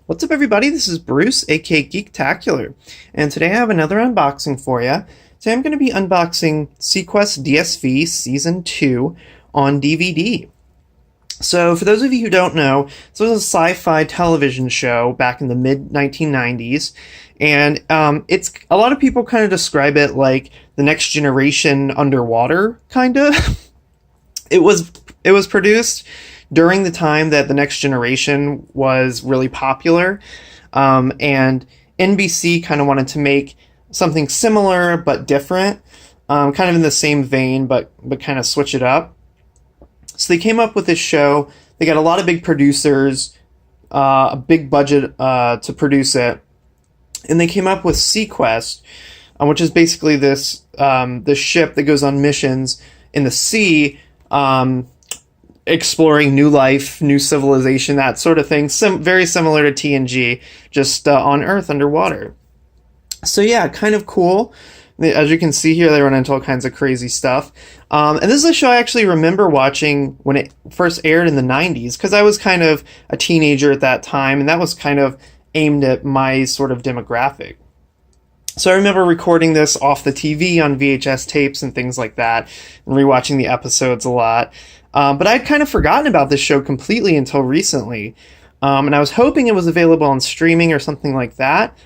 What's up, everybody? This is Bruce, aka Geektacular, and today I have another unboxing for you. Today I'm going to be unboxing seaQuest DSV Season 2 on DVD. So, for those of you who don't know, this was a sci-fi television show back in the mid-1990s, and it's a lot of people kind of describe it like the next generation underwater, kind of. It was produced during the time that the Next Generation was really popular, and NBC kind of wanted to make something similar but different, kind of in the same vein, but kind of switch it up. So they came up with this show. They got a lot of big producers, a big budget to produce it, and they came up with seaQuest, which is basically this ship that goes on missions in the sea. Exploring new life, new civilization, that sort of thing. Very similar to TNG, just on Earth underwater. So yeah, kind of cool. As you can see here, they run into all kinds of crazy stuff. And this is a show I actually remember watching when it first aired in the 90s, because I was kind of a teenager at that time, and that was kind of aimed at my sort of demographic. So I remember recording this off the TV on VHS tapes and things like that, and rewatching the episodes a lot. But I'd kind of forgotten about this show completely until recently. And I was hoping it was available on streaming or something like that.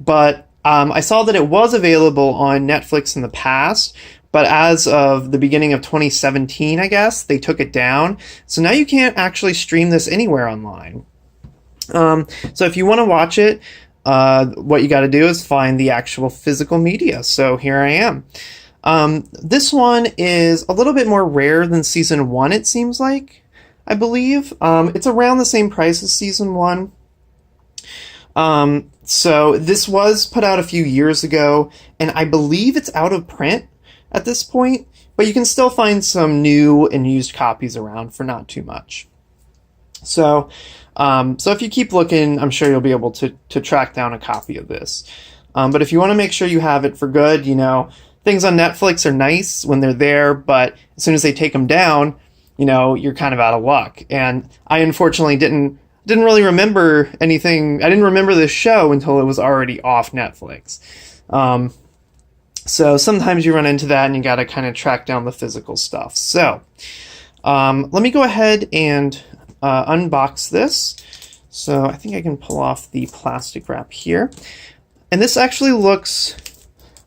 But I saw that it was available on Netflix in the past. But as of the beginning of 2017, I guess, they took it down. So now you can't actually stream this anywhere online. So if you want to watch it, what you got to do is find the actual physical media. So here I am. This one is a little bit more rare than Season 1, it seems like, I believe. It's around the same price as Season 1. So this was put out a few years ago, and I believe it's out of print at this point, but you can still find some new and used copies around for not too much. So if you keep looking, I'm sure you'll be able to track down a copy of this. But if you want to make sure you have it for good, things on Netflix are nice when they're there, but as soon as they take them down, you're kind of out of luck. And I unfortunately didn't really remember anything. I didn't remember this show until it was already off Netflix. So sometimes you run into that and you got to kind of track down the physical stuff. So let me go ahead and unbox this. So I think I can pull off the plastic wrap here. And this actually looks...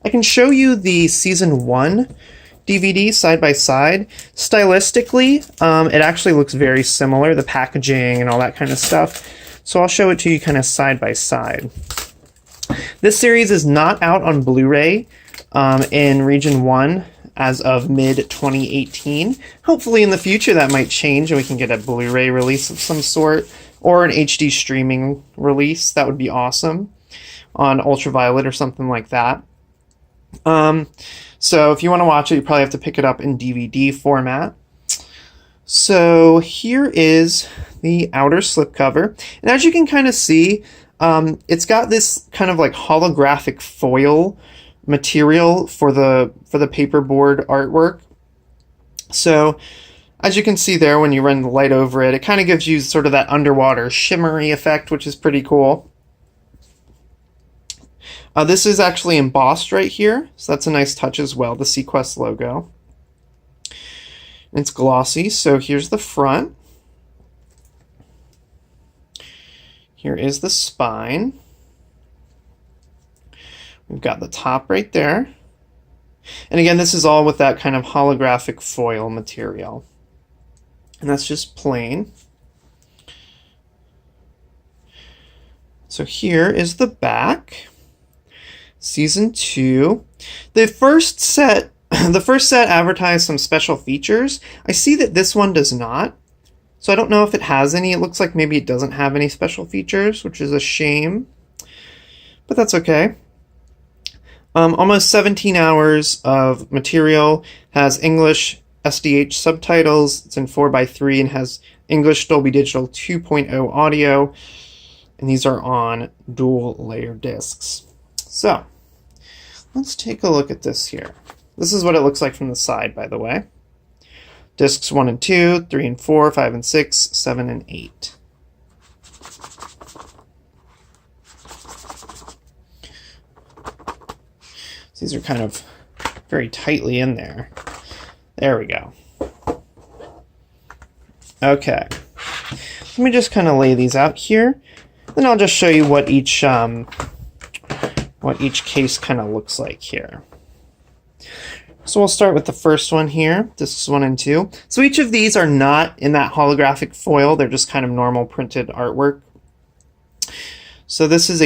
I can show you the Season 1 DVD side by side. Stylistically, it actually looks very similar, the packaging and all that kind of stuff. So I'll show it to you kind of side by side. This series is not out on Blu-ray in Region 1 as of mid-2018. Hopefully in the future that might change and we can get a Blu-ray release of some sort, or an HD streaming release. That would be awesome, on Ultraviolet or something like that. So if you want to watch it, you probably have to pick it up in DVD format. So here is the outer slipcover. And as you can kind of see, it's got this kind of like holographic foil material for the paperboard artwork. So as you can see there, when you run the light over it, it kind of gives you sort of that underwater shimmery effect, which is pretty cool. This is actually embossed right here, so that's a nice touch as well, the seaQuest logo. It's glossy, so here's the front. Here is the spine. We've got the top right there. And again, this is all with that kind of holographic foil material. And that's just plain. So here is the back. Season 2. The first set advertised some special features. I see that this one does not. So I don't know if it has any. It looks like maybe it doesn't have any special features, which is a shame. But that's okay. Almost 17 hours of material. Has English SDH subtitles. It's in 4:3 and has English Dolby Digital 2.0 audio. And these are on dual layer discs. So, let's take a look at this here. This is what it looks like from the side, by the way. Discs 1 and 2, 3 and 4, 5 and 6, 7 and 8. These are kind of very tightly in there. There we go. Okay. Let me just kind of lay these out here. Then I'll just show you what each case kind of looks like here. So we'll start with the first one here, discs 1 and 2. So each of these are not in that holographic foil, they're just kind of normal printed artwork. So this is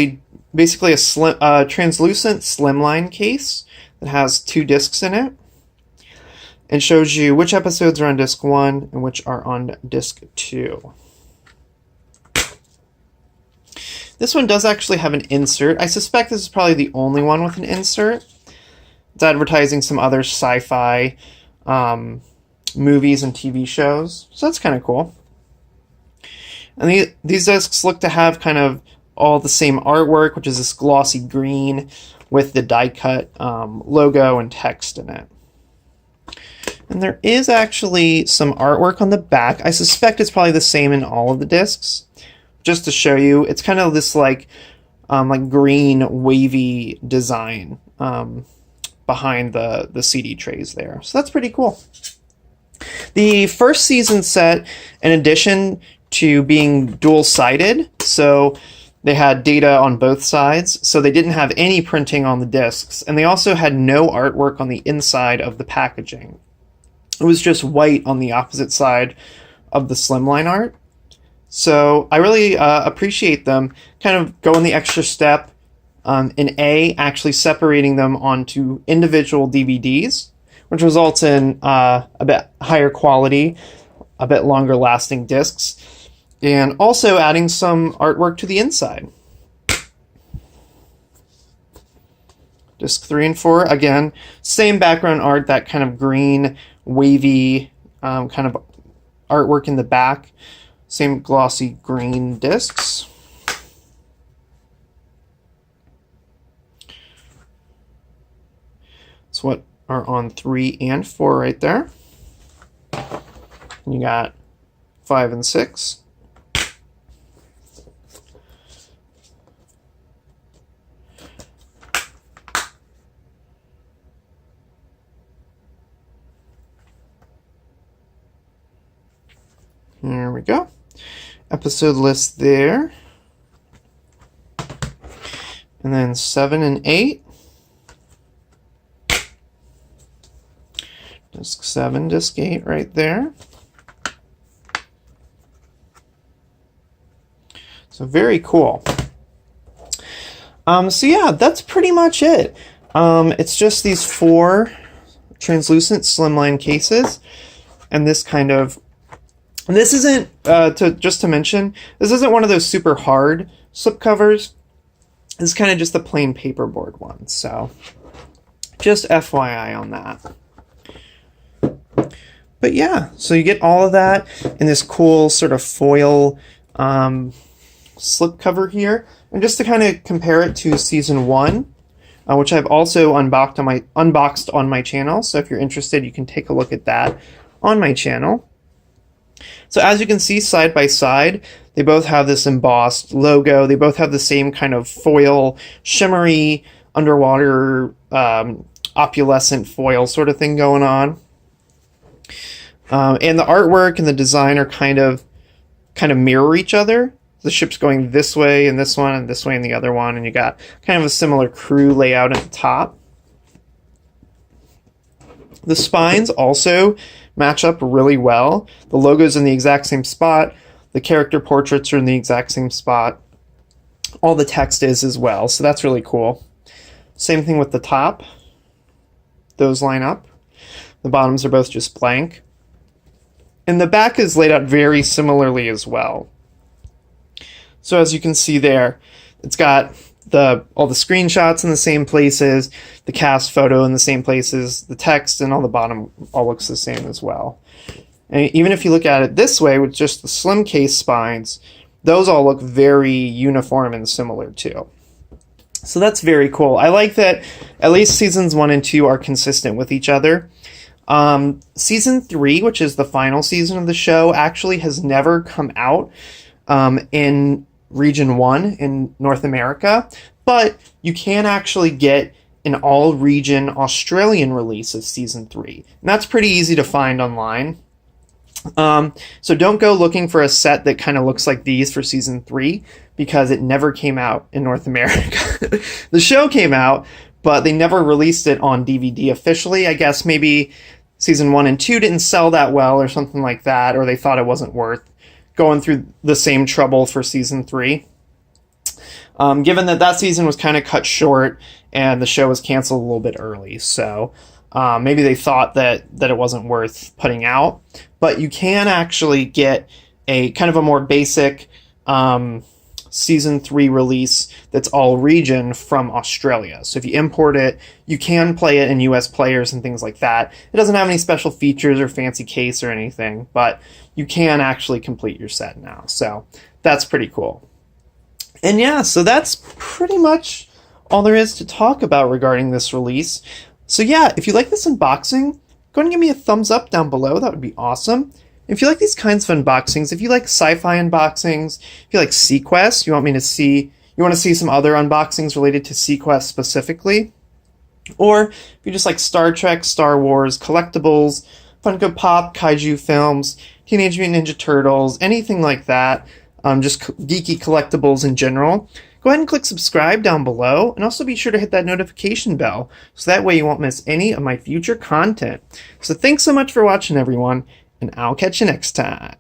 basically a translucent slimline case that has 2 discs in it. It shows you which episodes are on disc 1 and which are on disc 2. This one does actually have an insert. I suspect this is probably the only one with an insert. It's advertising some other sci-fi movies and TV shows, so that's kind of cool. And these discs look to have kind of all the same artwork, which is this glossy green with the die-cut logo and text in it. And there is actually some artwork on the back. I suspect it's probably the same in all of the discs. Just to show you, it's kind of this like green wavy design behind the CD trays there. So that's pretty cool. The first season set, in addition to being dual-sided, so they had data on both sides, so they didn't have any printing on the discs, and they also had no artwork on the inside of the packaging. It was just white on the opposite side of the slimline art. So I really appreciate them kind of going the extra step in actually separating them onto individual DVDs, which results in a bit higher quality, a bit longer lasting discs, and also adding some artwork to the inside. Disc 3 and 4, again, same background art, that kind of green, wavy kind of artwork in the back. Same glossy green discs. That's what are on 3 and 4 right there. And you got 5 and 6. There we go. Episode list there. And then 7 and 8. Disc 7, disc 8 right there. So very cool. So yeah, that's pretty much it. It's just these 4 translucent slimline cases and this kind of. And this isn't, just to mention, this isn't one of those super hard slipcovers. This is kind of just the plain paperboard one. So just FYI on that. But yeah, so you get all of that in this cool sort of foil slipcover here. And just to kind of compare it to season 1, which I've also unboxed on my channel. So if you're interested, you can take a look at that on my channel. So as you can see side by side, they both have this embossed logo. They both have the same kind of foil, shimmery, underwater, opalescent foil sort of thing going on. And the artwork and the design are kind of mirror each other. The ship's going this way in this one and this way in the other one, and you got kind of a similar crew layout at the top. The spines also match up really well. The logo's in the exact same spot. The character portraits are in the exact same spot. All the text is as well, so that's really cool. Same thing with the top. Those line up. The bottoms are both just blank. And the back is laid out very similarly as well. So as you can see there, it's got all the screenshots in the same places, the cast photo in the same places, the text and all the bottom all looks the same as well. And even if you look at it this way with just the slim case spines, those all look very uniform and similar too. So that's very cool. I like that at least seasons 1 and 2 are consistent with each other. Season 3, which is the final season of the show, actually has never come out in Region 1 in North America, but you can actually get an all-region Australian release of Season 3. And that's pretty easy to find online. So don't go looking for a set that kind of looks like these for Season 3, because it never came out in North America. The show came out, but they never released it on DVD officially. I guess maybe Season 1 and 2 didn't sell that well or something like that, or they thought it wasn't worth going through the same trouble for Season 3. Given that season was kind of cut short and the show was canceled a little bit early, so maybe they thought that it wasn't worth putting out. But you can actually get a kind of a more basic Season 3 release that's all region from Australia. So if you import it, you can play it in US players and things like that. It doesn't have any special features or fancy case or anything, but you can actually complete your set now. So that's pretty cool. And yeah, so that's pretty much all there is to talk about regarding this release. So yeah, if you like this unboxing, go ahead and give me a thumbs up down below. That would be awesome. If you like these kinds of unboxings, if you like sci-fi unboxings, if you like seaQuest, you want to see some other unboxings related to seaQuest specifically, or if you just like Star Trek, Star Wars, collectibles, Funko Pop, kaiju films, Teenage Mutant Ninja Turtles, anything like that, just geeky collectibles in general, go ahead and click subscribe down below, and also be sure to hit that notification bell, so that way you won't miss any of my future content. So thanks so much for watching, everyone, and I'll catch you next time.